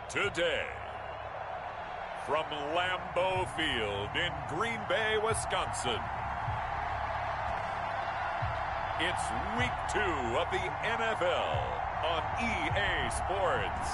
Today, from Lambeau Field in Green Bay, Wisconsin, it's Week 2 of the NFL on EA Sports.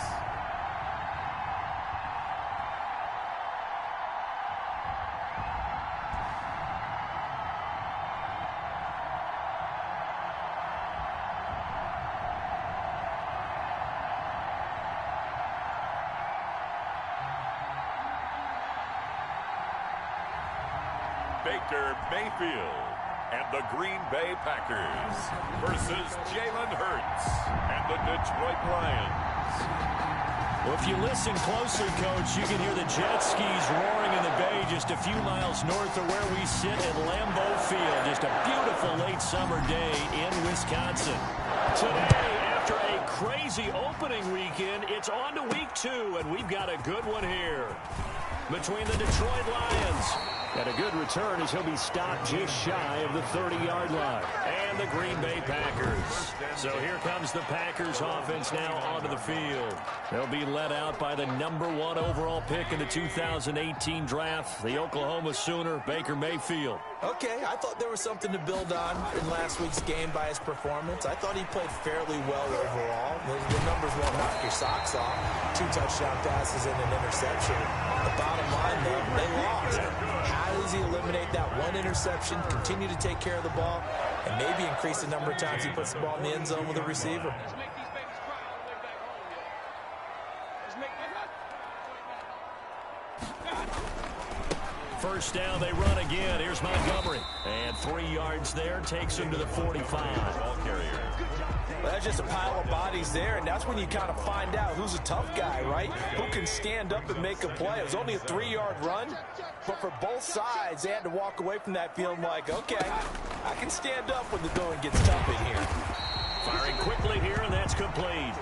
Baker Mayfield and the Green Bay Packers versus Jalen Hurts and the Detroit Lions. Well, if you listen closely, Coach, you can hear the jet skis roaring in the bay just a few miles north of where we sit at Lambeau Field. Just a beautiful late summer day in Wisconsin. Today, after a crazy opening weekend, it's on to Week 2, and we've got a good one here between the Detroit Lions. And a good return as he'll be stopped just shy of the 30-yard line. And the Green Bay Packers. So here comes the Packers offense now onto the field. They'll be led out by the #1 overall pick in the 2018 draft, the Oklahoma Sooner, Baker Mayfield. Okay, I thought there was something to build on in last week's game by his performance. I thought he played fairly well overall. The numbers won't knock your socks off. 2 touchdown passes and an interception. The bottom line, though, they lost. How does he eliminate that one interception, continue to take care of the ball, and maybe increase the number of times he puts the ball in the end zone with a receiver? First down, they run again. Here's Montgomery. And 3 yards there, takes him to the 45. Ball carrier. Well, that's just a pile of bodies there, and that's when you kind of find out who's a tough guy, right? Who can stand up and make a play. It was only a 3-yard run, but for both sides, they had to walk away from that feeling like, okay, I can stand up when the going gets tough in here. Firing quickly here, and that's complete.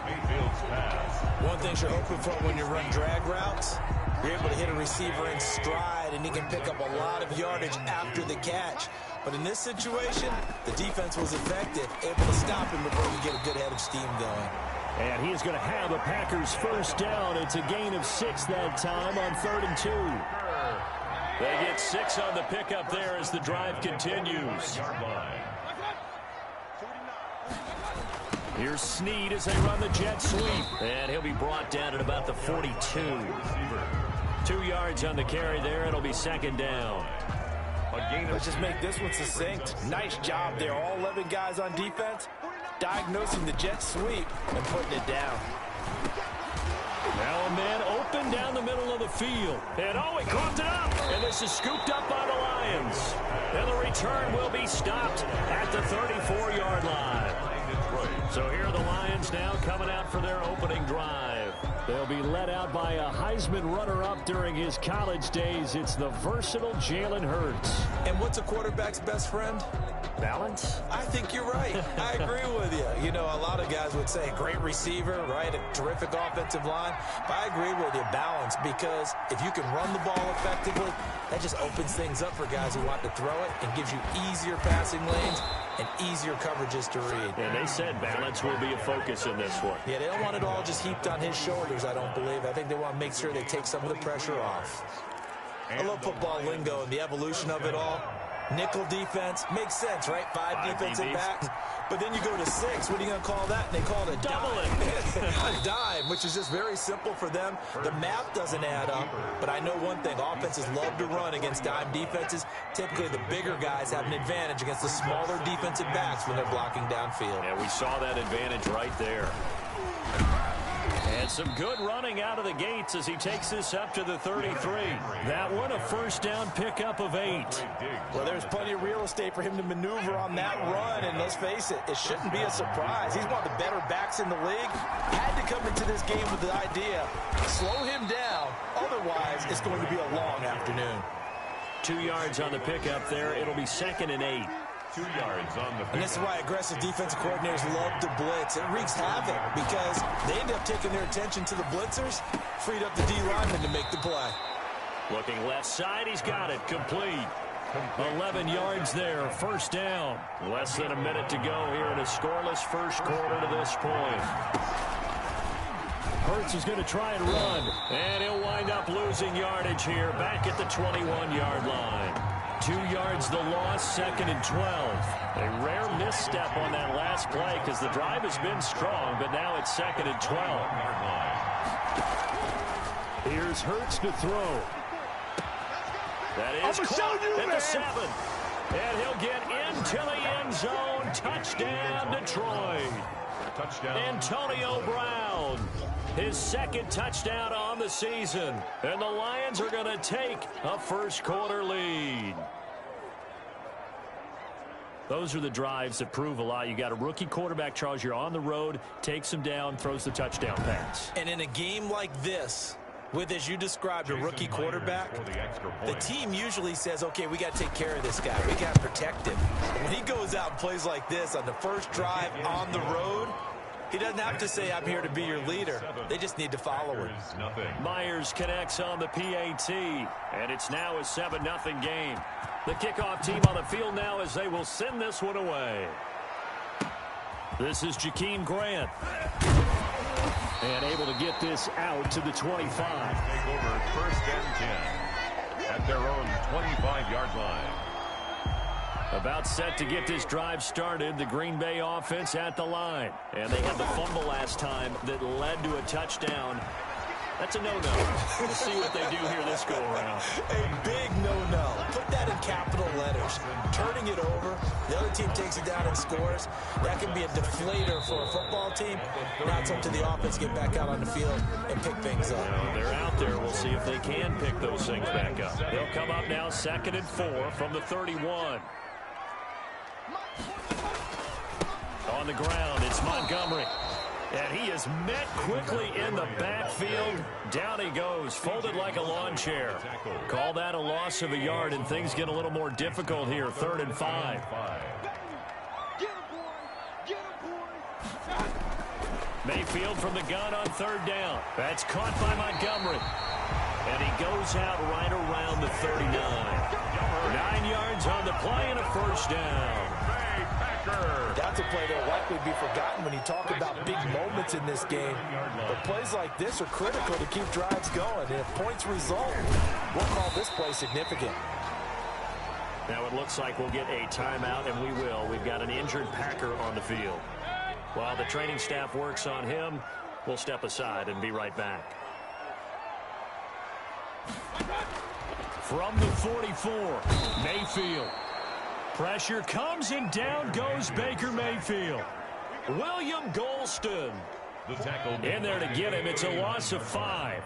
One thing you're hoping for when you run drag routes, you're able to hit a receiver in stride, and he can pick up a lot of yardage after the catch. But in this situation, the defense was effective, able to stop him before you get a good head of steam going. And he is going to have a Packers first down. It's a gain of 6 that time on 3rd and 2. They get 6 on the pickup there as the drive continues. Here's Snead as they run the jet sweep. And he'll be brought down at about the 42. 2 yards on the carry there. It'll be 2nd down. Let's just make this one succinct. Nice job there. All 11 guys on defense diagnosing the jet sweep and putting it down. Now a man open down the middle of the field. And he coughed it up. And this is scooped up by the Lions. And the return will be stopped at the 34-yard line. So here are the Lions now coming out for their opening drive. They'll be led out by a Heisman runner-up during his college days. It's the versatile Jalen Hurts. And what's a quarterback's best friend? Balance? I think you're right. I agree with you. You know, a lot of guys would say great receiver, right? A terrific offensive line. But I agree with you, balance, because if you can run the ball effectively, that just opens things up for guys who want to throw it and gives you easier passing lanes and easier coverages to read. And they said balance will be a focus in this one. Yeah, they don't want it all just heaped on his shoulders, I don't believe. I think they want to make sure they take some of the pressure off. I love football lingo and the evolution of it all. Nickel defense makes sense, right? 5 defensive backs. But then you go to 6. What are you going to call that? And they call it a dime. A dime, which is just very simple for them. The math doesn't add up. But I know one thing. Offenses love to run against dime defenses. Typically, the bigger guys have an advantage against the smaller defensive backs when they're blocking downfield. Yeah, we saw that advantage right there. And some good running out of the gates as he takes this up to the 33. That one, a first down pickup of 8. Well, there's plenty of real estate for him to maneuver on that run, and let's face it, it shouldn't be a surprise. He's one of the better backs in the league. Had to come into this game with the idea, slow him down, otherwise it's going to be a long afternoon. 2 yards on the pickup there. It'll be 2nd and 8. 2 yards on the. And this is why aggressive defensive coordinators love to blitz. It wreaks havoc because they end up taking their attention to the blitzers, freed up the D lineman to make the play. Looking left side, he's got it. Complete. 11 yards there. First down. Less than a minute to go here in a scoreless first quarter to this point. Hurts is going to try and run. And he'll wind up losing yardage here back at the 21-yard line. 2 yards the loss, 2nd and 12. A rare misstep on that last play because the drive has been strong, but now it's 2nd and 12. Here's Hurts to throw. That is caught at the 7. And he'll get into the end zone. Touchdown, Detroit. Touchdown. Antonio Brown. His 2nd touchdown on the season. And the Lions are going to take a first-quarter lead. Those are the drives that prove a lot. You got a rookie quarterback, Charles. You're on the road, takes him down, throws the touchdown pass. And in a game like this, with, as you described, a rookie quarterback, the team usually says, okay, we got to take care of this guy. We got to protect him. When he goes out and plays like this on the first drive on the road, he doesn't have to say, I'm here to be your leader. They just need to follow him. Myers connects on the PAT, and it's now a 7-0 game. The kickoff team on the field now as they will send this one away. This is Jakeem Grant. And able to get this out to the 25. Take over 1st and 10 at their own 25-yard line. About set to get this drive started, the Green Bay offense at the line. And they had the fumble last time that led to a touchdown. That's a no-no. We'll see what they do here this go-around. A big no-no. Put that in capital letters. Turning it over, the other team takes it down and scores. That can be a deflator for a football team. Now it's up to the offense to get back out on the field and pick things up. They're out there. We'll see if they can pick those things back up. They'll come up now 2nd and 4 from the 31. On the ground, it's Montgomery. And he is met quickly in the backfield. Down he goes, folded like a lawn chair. Call that a loss of a yard, and things get a little more difficult here. 3rd and 5. Mayfield from the gun on 3rd down. That's caught by Montgomery. And he goes out right around the 39. 9 yards on the play and a 1st down. That's a play that will likely be forgotten when you talk about big moments in this game. But plays like this are critical to keep drives going. And if points result, we'll call this play significant. Now it looks like we'll get a timeout, and we will. We've got an injured Packer on the field. While the training staff works on him, we'll step aside and be right back. From the 44, Mayfield. Pressure comes, and down goes Baker Mayfield. William Golston in there to get him. It's a loss of 5.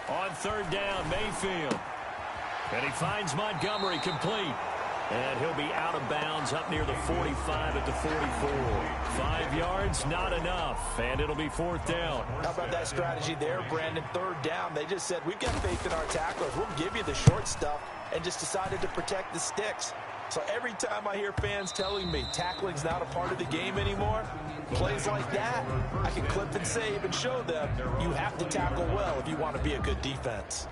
On 3rd down, Mayfield. And he finds Montgomery complete. And he'll be out of bounds up near the 45 at the 44. 5 yards, not enough. And it'll be 4th down. How about that strategy there, Brandon? 3rd down. They just said, we've got faith in our tacklers. We'll give you the short stuff, and just decided to protect the sticks. So every time I hear fans telling me tackling's not a part of the game anymore, plays like that, I can clip and save and show them you have to tackle well if you want to be a good defense.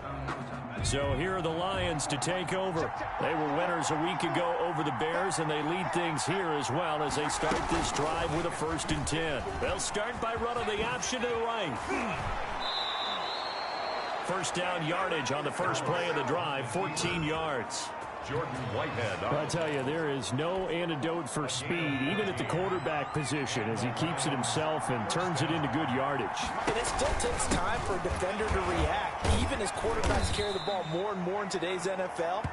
So here are the Lions to take over. They were winners a week ago over the Bears, and they lead things here as well as they start this drive with a 1st and 10. They'll start by running the option to the right. 1st down yardage on the first play of the drive, 14 yards. Jordan Whitehead. I tell you, there is no antidote for speed, even at the quarterback position, as he keeps it himself and turns it into good yardage. And it still takes time for a defender to react. Even as quarterbacks carry the ball more and more in today's NFL,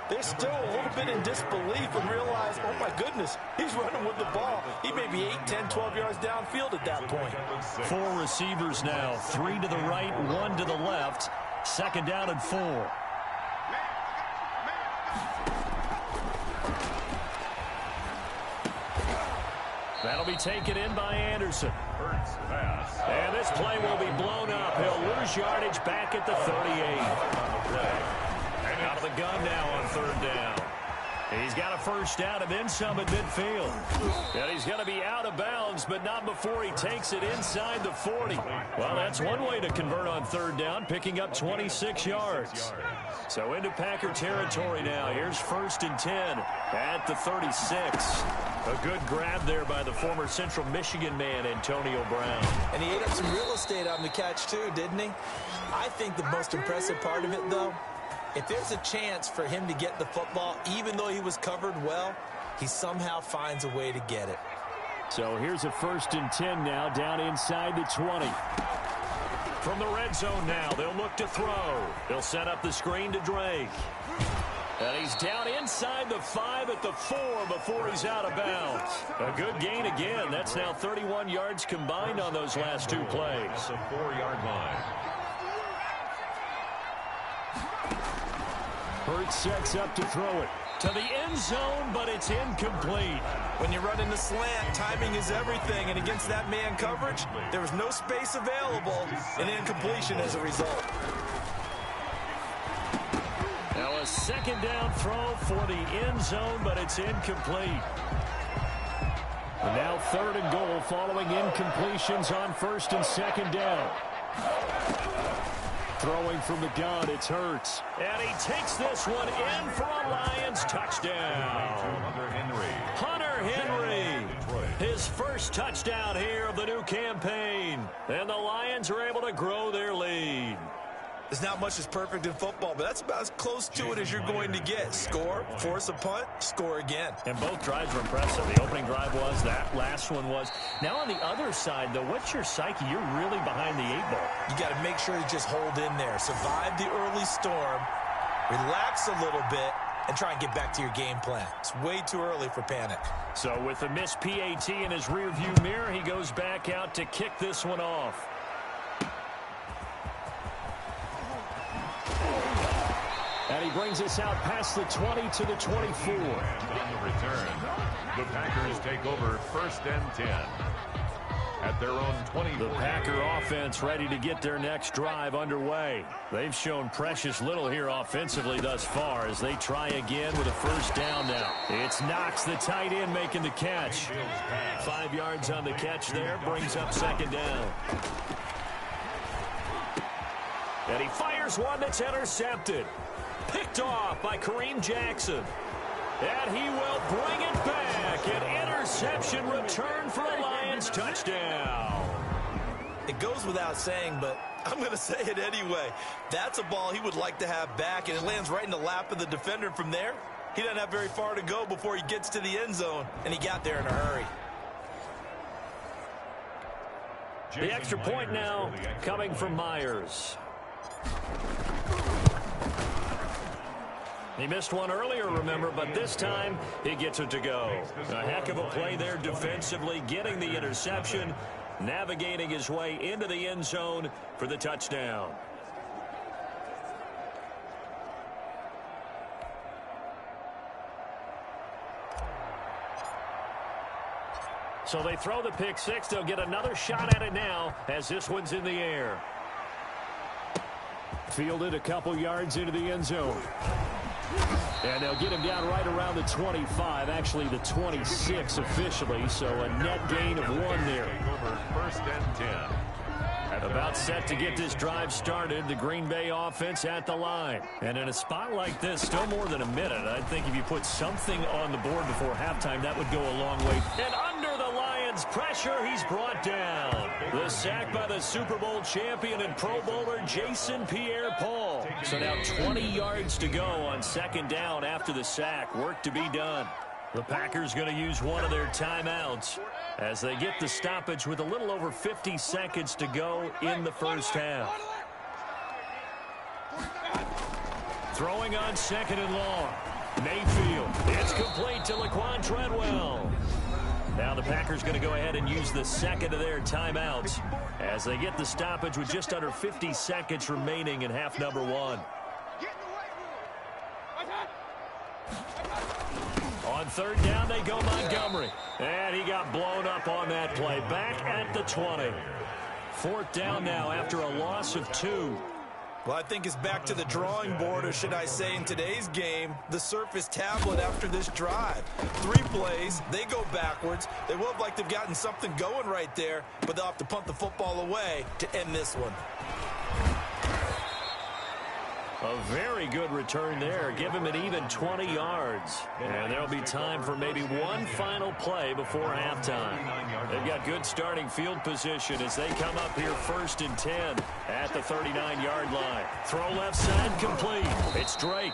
they're still a little bit in disbelief and realize, oh my goodness, he's running with the ball. He may be 8, 10, 12 yards downfield at that point. 4 receivers now, 3 to the right, 1 to the left. 2nd down and 4. That'll be taken in by Anderson. And this play will be blown up. He'll lose yardage back at the 38. And out of the gun now on 3rd down. He's got a 1st down and then some at midfield. And he's going to be out of bounds, but not before he takes it inside the 40. Well, that's one way to convert on 3rd down, picking up 26 yards. So into Packer territory now. Here's 1st and 10 at the 36. A good grab there by the former Central Michigan man, Antonio Brown. And he ate up some real estate on the catch, too, didn't he? I think the most impressive part of it, though, if there's a chance for him to get the football, even though he was covered well, he somehow finds a way to get it. So here's a 1st and 10 now, down inside the 20. From the red zone now, they'll look to throw. They'll set up the screen to Drake. And he's down inside the 5 at the 4 before he's out of bounds. A good gain again. That's now 31 yards combined on those last 2 plays. The 4-yard line. Hurts sets up to throw it to the end zone, but it's incomplete. When you run in the slant, timing is everything, and against that man coverage, there was no space available, and incompletion as a result. Now a 2nd down throw for the end zone, but it's incomplete. And now 3rd and goal following incompletions on 1st and 2nd down. Throwing from the gun, it's Hurts. And he takes this one in for a Lions touchdown. Hunter Henry. His first touchdown here of the new campaign. And the Lions are able to grow their lead. There's not much that's perfect in football, but that's about as close to it as you're going to get. Score, force a punt, score again. And both drives were impressive. The opening drive was, that last one was. Now on the other side, though, what's your psyche? You're really behind the 8 ball. You got to make sure you just hold in there. Survive the early storm, relax a little bit, and try and get back to your game plan. It's way too early for panic. So with a missed PAT in his rearview mirror, he goes back out to kick this one off. And he brings us out past the 20 to the 24. And on the return, the Packers take over 1st and 10 at their own 20. The Packer offense ready to get their next drive underway. They've shown precious little here offensively thus far as they try again with a 1st down now. It's Knox, the tight end, making the catch. 5 yards on the catch there, brings up 2nd down. And he fires one that's intercepted. Picked off by Kareem Jackson. And he will bring it back. An interception return for a Lions touchdown. It goes without saying, but I'm going to say it anyway. That's a ball he would like to have back, and it lands right in the lap of the defender from there. He doesn't have very far to go before he gets to the end zone, and he got there in a hurry. The extra point now coming from Myers. He missed one earlier, remember, but this time he gets it to go. A heck of a play there defensively, getting the interception, navigating his way into the end zone for the touchdown. So they throw the pick 6. They'll get another shot at it now as this one's in the air. Fielded a couple yards into the end zone. And they'll get him down right around the 25, actually the 26 officially, so a net gain of 1 there. Over 1st and 10. About set to get this drive started, the Green Bay offense at the line. And in a spot like this, still more than a minute, I think if you put something on the board before halftime, that would go a long way. And under the Lions' pressure, he's brought down. The sack by the Super Bowl champion and Pro Bowler Jason Pierre-Paul. So now 20 yards to go on 2nd down after the sack. Work to be done. The Packers going to use one of their timeouts as they get the stoppage with a little over 50 seconds to go in the first half. Throwing on 2nd and long. Mayfield. It's complete to Laquan Treadwell. Now the Packers going to go ahead and use the 2nd of their timeouts as they get the stoppage with just under 50 seconds remaining in half number 1. On 3rd down, they go Montgomery. And he got blown up on that play. Back at the 20. 4th down now after a loss of 2. Well, I think it's back to the drawing board, or should I say in today's game, the Surface tablet after this drive. 3 plays, they go backwards. They will have liked to have gotten something going right there, but they'll have to punt the football away to end this one. A very good return there. Give him an even 20 yards. And there'll be time for maybe one final play before halftime. They've got good starting field position as they come up here 1st and 10 at the 39-yard line. Throw left side complete. It's Drake.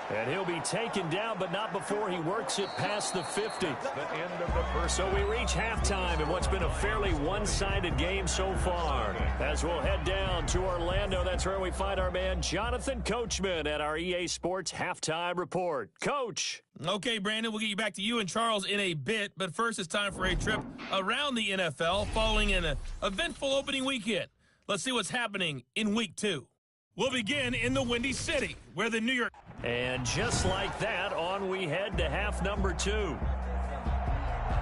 And he'll be taken down, but not before he works it past the 50. The end of the first. So we reach halftime in what's been a fairly one-sided game so far. As we'll head down to Orlando, that's where we find our man Jonathan Coachman at our EA Sports Halftime Report. Coach. Okay, Brandon, we'll get you back to you and Charles in a bit, but first it's time for a trip around the NFL following an eventful opening weekend. Let's see what's happening in Week 2. We'll begin in the Windy City, where the New York... And just like that, on we head to half number 2.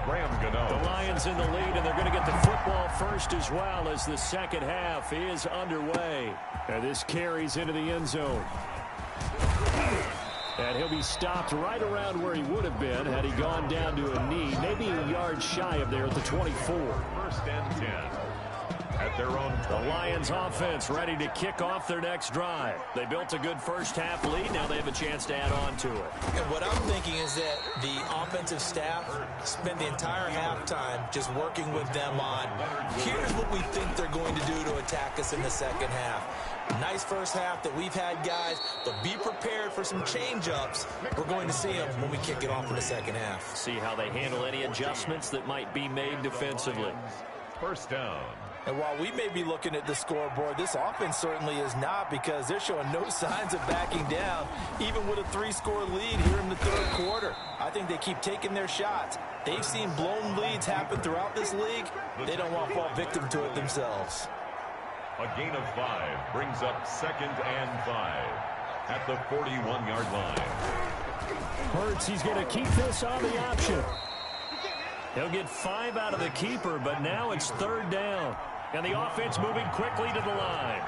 Graham Gano. The Lions in the lead, and they're going to get the football first as well as the second half is underway. And this carries into the end zone. And he'll be stopped right around where he would have been had he gone down to a knee, maybe a yard shy of there at the 24. 1st and 10. At their own 20. The Lions offense ready to kick off their next drive. They built a good first half lead. Now they have a chance to add on to it. And what I'm thinking is that the offensive staff spent the entire halftime just working with them on, here's what we think they're going to do to attack us in the second half. Nice first half that we've had, guys, but be prepared for some change-ups. We're going to see them when we kick it off in the second half. See how they handle any adjustments that might be made defensively. 1st down. And while we may be looking at the scoreboard, this offense certainly is not, because they're showing no signs of backing down, even with a 3-score lead here in the third quarter. I think they keep taking their shots. They've seen blown leads happen throughout this league. They don't want to fall victim to it themselves. A gain of 5 brings up 2nd and 5 at the 41-yard line. Hurts, he's going to keep this on the option. He'll get 5 out of the keeper, but now it's 3rd down. And the offense moving quickly to the line.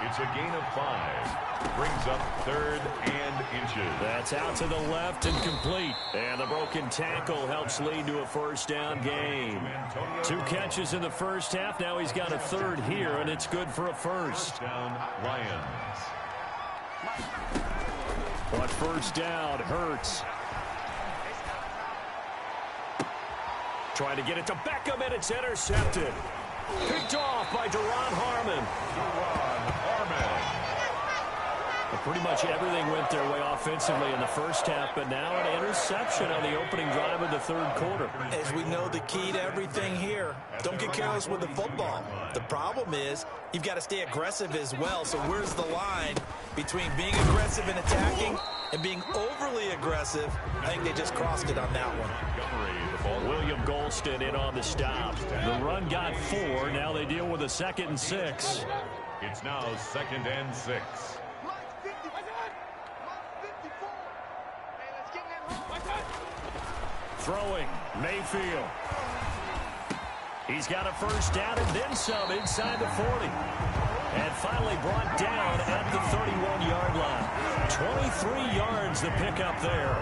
It's a gain of 5. Brings up 3rd and inches. That's out to the left and complete. And the broken tackle helps lead to a 1st down gain. 2 catches in the first half. Now he's got a 3rd here, and it's good for a 1st. Down Lions. But 1st down, Hurts. Trying to get it to Beckham, and it's intercepted. Picked off by Duron Harmon. Pretty much everything went their way offensively in the first half, but now an interception on the opening drive of the third quarter. As we know, the key to everything here, don't get careless with the football. The problem is you've got to stay aggressive as well. So where's the line between being aggressive and attacking and being overly aggressive? I think they just crossed it on that one. William Golston in on the stop. The run got 4. Now they deal with a 2nd and 6. It's now 2nd and 6. Throwing, Mayfield. He's got a 1st down and then some inside the 40. And finally brought down at the 31-yard line. 23 yards the pickup there.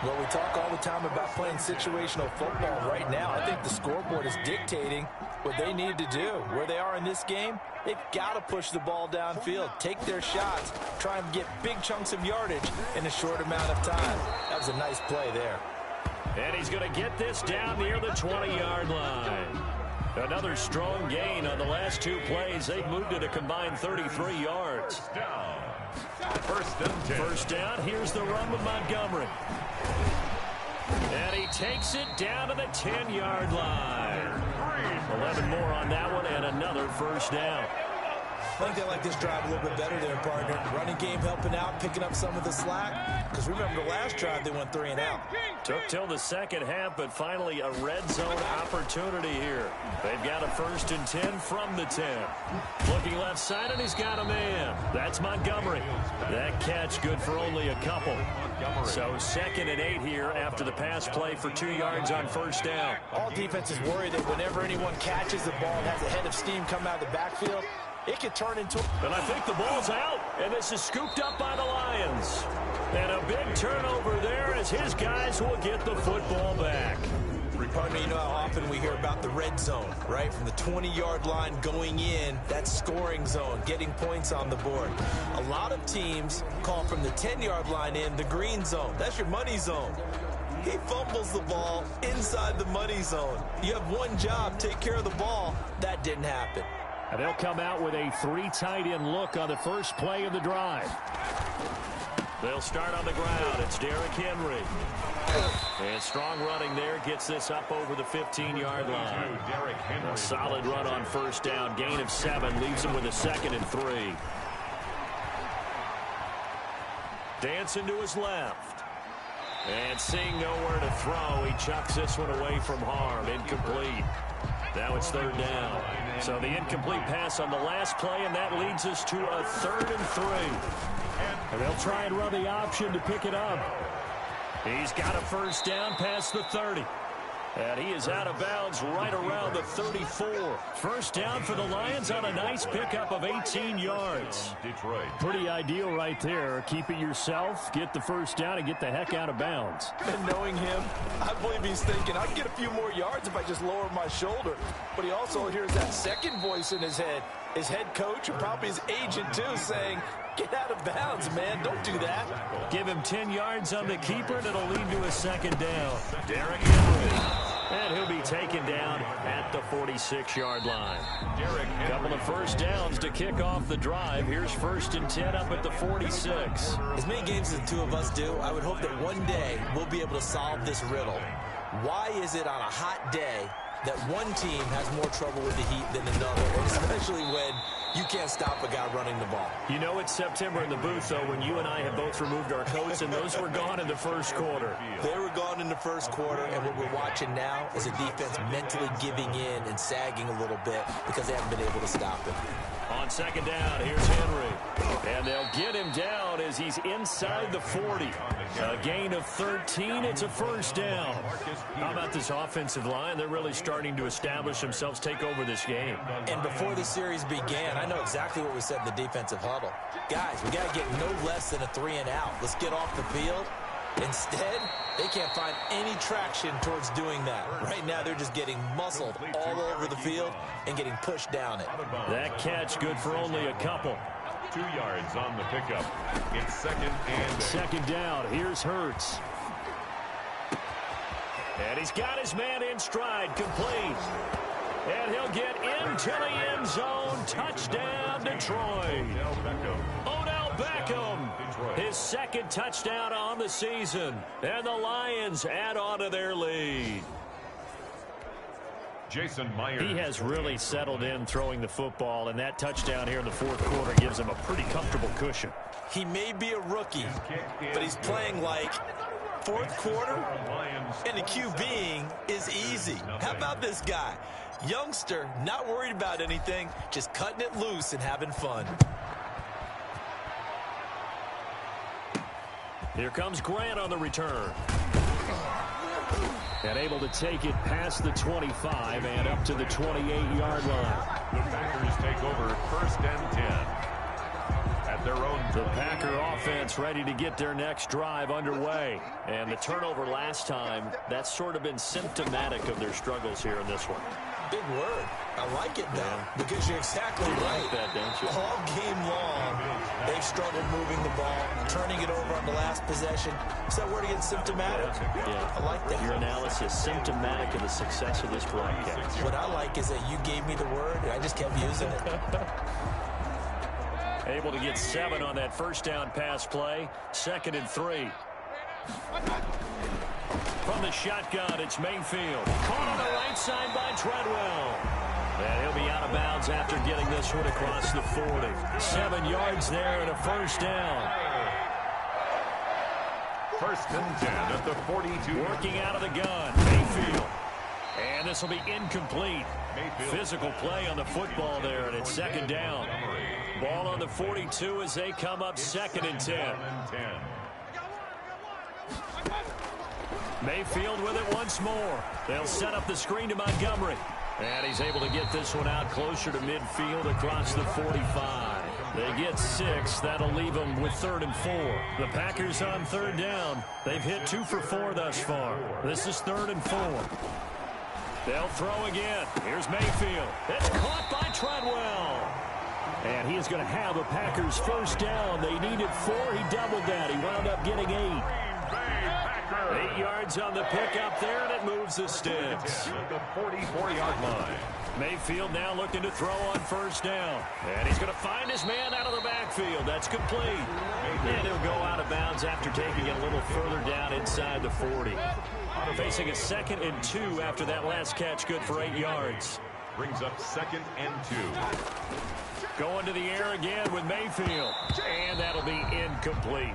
Well, we talk all the time about playing situational football. Right now, I think the scoreboard is dictating what they need to do. Where they are in this game, they've got to push the ball downfield, take their shots, try and get big chunks of yardage in a short amount of time. That was a nice play there. And he's going to get this down near the 20-yard line. Another strong gain on the last 2 plays. They've moved it a combined 33 yards. Down. 1st and 10. 1st down. Here's the run with Montgomery. And he takes it down to the 10-yard line. 11 more on that one and another 1st down. I think they like this drive a little bit better there, partner. Running game helping out, picking up some of the slack. Because remember, the last drive they went 3 and out. Took till the second half, but finally a red zone opportunity here. They've got a 1st and 10 from the 10. Looking left side, and he's got a man. That's Montgomery. That catch good for only a couple. So 2nd and 8 here after the pass play for 2 yards on 1st down. All defenses worry that whenever anyone catches the ball and has a head of steam come out of the backfield, it could turn into... And I think the ball's out, and this is scooped up by the Lions. And a big turnover there as his guys will get the football back. Partner, you know how often we hear about the red zone, right? From the 20-yard line going in, that scoring zone, getting points on the board. A lot of teams call from the 10-yard line in the green zone. That's your money zone. He fumbles the ball inside the money zone. You have one job, take care of the ball. That didn't happen. And they'll come out with a 3 tight end look on the first play of the drive. They'll start on the ground. It's Derrick Henry. And strong running there gets this up over the 15-yard line. A solid run on first down. Gain of 7 leaves him with a 2nd and 3. Dancing to his left. And seeing nowhere to throw, he chucks this one away from harm. Incomplete. Now it's 3rd down. So the incomplete pass on the last play, and that leads us to a 3rd and 3. And they'll try and run the option to pick it up. He's got a first down past the 30. And he is out of bounds right around the 34. First down for the Lions on a nice pickup of 18 yards. Detroit. Pretty ideal right there. Keep it yourself, get the first down, and get the heck out of bounds. And knowing him, I believe he's thinking, I can get a few more yards if I just lower my shoulder. But he also hears that second voice in his head. His head coach and probably his agent, too, saying, get out of bounds, man. Don't do that. Give him 10 yards on the keeper, and it'll lead to a 2nd down. Derrick Henry. And he'll be taken down at the 46-yard line. A couple of first downs to kick off the drive. Here's 1st and 10 up at the 46. As many games as the two of us do, I would hope that one day we'll be able to solve this riddle. Why is it on a hot day that one team has more trouble with the heat than another, especially when you can't stop a guy running the ball? You know it's September in the booth, though, when you and I have both removed our coats, and those were gone in the first quarter. They were gone in the first quarter, and what we're watching now is a defense mentally giving in and sagging a little bit because they haven't been able to stop him. On 2nd down, here's Henry. And they'll get him down as he's inside the 40. A gain of 13. It's a first down. How about this offensive line? They're really starting to establish themselves, take over this game. And before the series began, I know exactly what we said in the defensive huddle. Guys, we got to get no less than a 3 and out. Let's get off the field. Instead, they can't find any traction towards doing that. Right now, they're just getting muscled all over the field and getting pushed down it. That catch good for only a couple. 2 yards on the pickup. It's 2nd and 2nd down. Here's Hurts. And he's got his man in stride, complete. And he'll get into the end zone. Touchdown, Detroit. Odell Beckham. His 2nd touchdown on the season. And the Lions add on to their lead. Jason Myers. He has really settled in throwing the football, and that touchdown here in the 4th quarter gives him a pretty comfortable cushion. He may be a rookie, but he's playing like 4th quarter, and the QBing is easy. How about this guy? Youngster, not worried about anything, just cutting it loose and having fun. Here comes Grant on the return. And able to take it past the 25 and up to the 28-yard line. The Packers take over 1st and 10 at their own. The Packer offense ready to get their next drive underway. And the turnover last time, that's sort of been symptomatic of their struggles here in this one. Big word. I like it, though, because you're exactly right. Like that, don't you? All game long, they've struggled moving the ball, turning it over on the last possession. Is that word again, symptomatic? Yeah. I like that. Your analysis, symptomatic of the success of this broadcast. What I like is that you gave me the word, and I just kept using it. Able to get 7 on that first down pass play. 2nd and 3. From the shotgun, it's Mayfield. Caught on the right side by Treadwell. And he'll be out of bounds after getting this one across the 40. 7 yards there and a first down. 1st and 10 at the 42. Working out of the gun, Mayfield. And this will be incomplete. Physical play on the football there, and it's 2nd down. Ball on the 42 as they come up 2nd and 10. Mayfield with it once more. They'll set up the screen to Montgomery. And he's able to get this one out closer to midfield across the 45. They get 6. That'll leave them with 3rd and 4. The Packers on 3rd down. They've hit 2 for 4 thus far. This is 3rd and 4. They'll throw again. Here's Mayfield. It's caught by Treadwell. And he is going to have a Packers first down. They needed 4. He doubled that. He wound up getting 8. 8 yards on the pickup there, and it moves the sticks. The 44-yard line. Mayfield now looking to throw on first down. And he's going to find his man out of the backfield. That's complete. And he'll go out of bounds after taking it a little further down inside the 40. Facing a 2nd and 2 after that last catch, good for 8 yards. Brings up 2nd and 2. Going to the air again with Mayfield. And that'll be incomplete.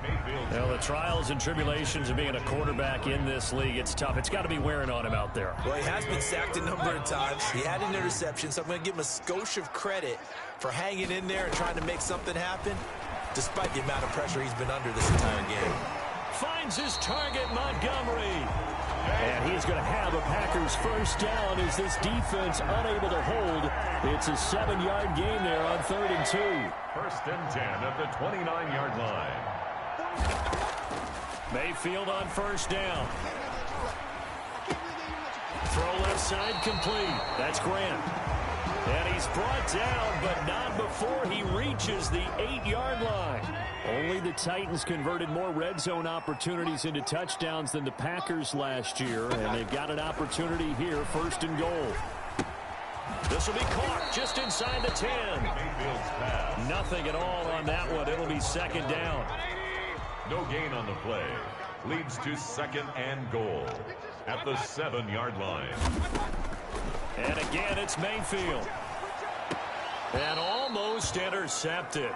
Now, the trials and tribulations of being a quarterback in this league, it's tough. It's got to be wearing on him out there. Well, he has been sacked a number of times. He had an interception, so I'm going to give him a skosh of credit for hanging in there and trying to make something happen, despite the amount of pressure he's been under this entire game. Finds his target, Montgomery. And he's going to have a Packers first down as this defense unable to hold. It's a 7-yard gain there on 3rd and 2. 1st and 10 at the 29-yard line. Mayfield on first down. Throw left side complete. That's Grant. And he's brought down, but not before he reaches the 8-yard line. Only the Titans converted more red zone opportunities into touchdowns than the Packers last year, and they've got an opportunity here, 1st and goal. This will be caught just inside the 10. Nothing at all on that one. It'll be 2nd down. No gain on the play. Leads to 2nd and goal at the 7-yard line. And again, it's Mayfield. And almost intercepted.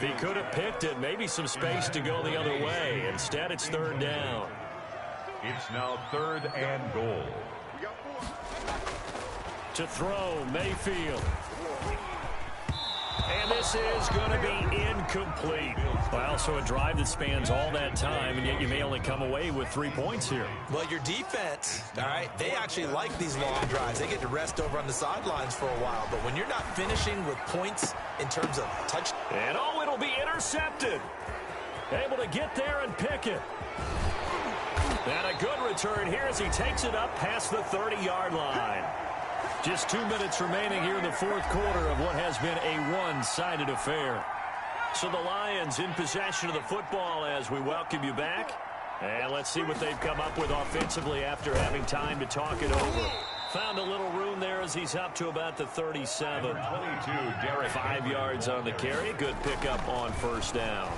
He could have picked it. Maybe some space to go the other way. Instead, it's 3rd down. It's now 3rd and goal. To throw, Mayfield. And this is going to be incomplete. Well, so a drive that spans all that time, and yet you may only come away with 3 points here. Well, your defense, all right, they actually like these long drives. They get to rest over on the sidelines for a while. But when you're not finishing with points in terms of touch. And, oh, it'll be intercepted. Able to get there and pick it. And a good return here as he takes it up past the 30-yard line. Just 2 minutes remaining here in the 4th quarter of what has been a one-sided affair. So the Lions in possession of the football as we welcome you back. And let's see what they've come up with offensively after having time to talk it over. Found a little room there as he's up to about the 37. 22, Derek. 5 yards on the carry. Good pickup on first down.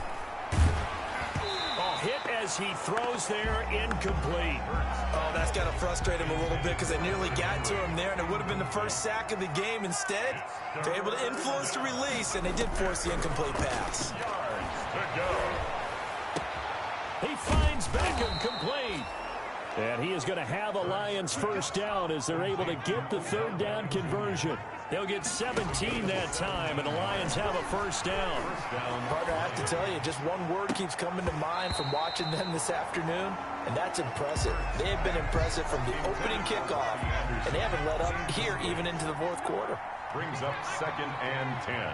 Hit as he throws there, incomplete. Oh, that's got to frustrate him a little bit because they nearly got to him there, and it would have been the first sack of the game. Instead, they're able to influence the release, and they did force the incomplete pass. He finds Beckham complete. And he is going to have a Lions first down as they're able to get the 3rd down conversion. They'll get 17 that time, and the Lions have a first down. Carter, I have to tell you, just one word keeps coming to mind from watching them this afternoon, and that's impressive. They have been impressive from the opening kickoff, and they haven't let up here even into the 4th quarter. Brings up 2nd and 10.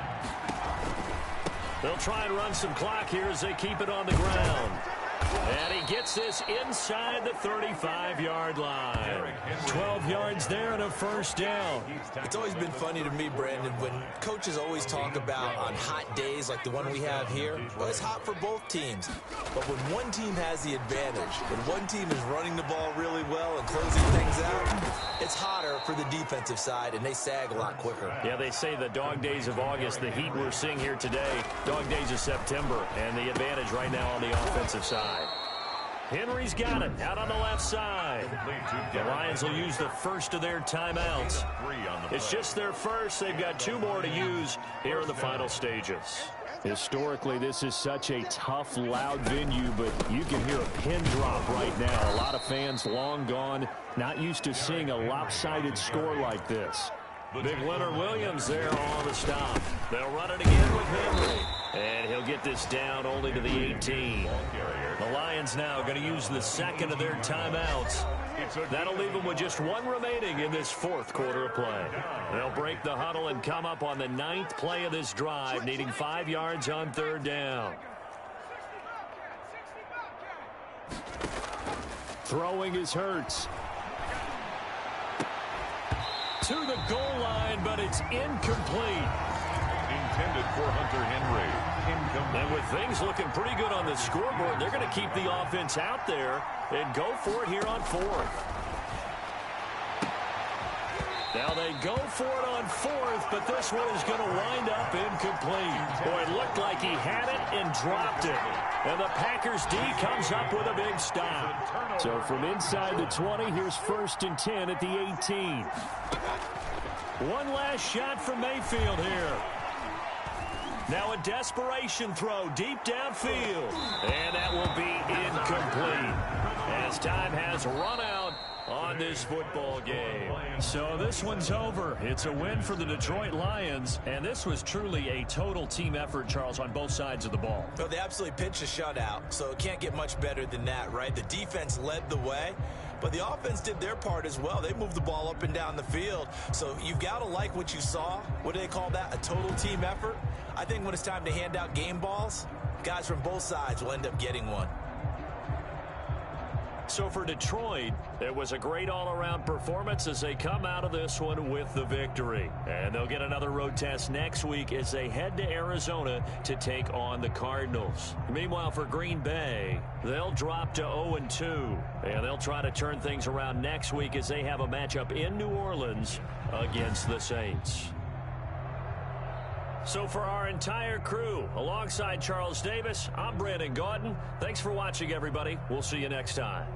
They'll try and run some clock here as they keep it on the ground. And he gets this inside the 35-yard line. 12 yards there and a first down. It's always been funny to me, Brandon, when coaches always talk about on hot days like the one we have here. Well, it's hot for both teams. But when one team has the advantage, when one team is running the ball really well and closing things out, it's hotter for the defensive side, and they sag a lot quicker. Yeah, they say the dog days of August, the heat we're seeing here today, dog days of September, and the advantage right now on the offensive side. Henry's got it out on the left side. The Lions will use the first of their timeouts. It's just their first. They've got 2 more to use here in the final stages. Historically, this is such a tough, loud venue, but you can hear a pin drop right now. A lot of fans long gone, not used to seeing a lopsided score like this. Big Leonard Williams there on the stop. They'll run it again with Henry. And he'll get this down only to the 18. The Lions now going to use the second of their timeouts. That'll leave them with just 1 remaining in this 4th quarter of play. They'll break the huddle and come up on the 9th play of this drive, needing 5 yards on 3rd down. Throwing is Hurts. to the goal line, but it's incomplete. Intended for Hunter Henry. Incomplete. And with things looking pretty good on the scoreboard, they're going to keep the offense out there and go for it here on fourth. Now they go for it on fourth, but this one is going to wind up incomplete. Boy, it looked like he had it and dropped it. And the Packers D comes up with a big stop. So from inside the 20, here's 1st and 10 at the 18. One last shot from Mayfield here. Now a desperation throw deep downfield. And that will be incomplete as time has run out on this football game. So this one's over. It's a win for the Detroit Lions, and this was truly a total team effort, Charles, on both sides of the ball. Well, they absolutely pitched a shutout, so it can't get much better than that, right? The defense led the way, but the offense did their part as well. They moved the ball up and down the field, so you've got to like what you saw. What do they call that? A total team effort? I think when it's time to hand out game balls, guys from both sides will end up getting one. So for Detroit, it was a great all-around performance as they come out of this one with the victory. And they'll get another road test next week as they head to Arizona to take on the Cardinals. Meanwhile, for Green Bay, they'll drop to 0-2. And they'll try to turn things around next week as they have a matchup in New Orleans against the Saints. So for our entire crew, alongside Charles Davis, I'm Brandon Gaudin. Thanks for watching, everybody. We'll see you next time.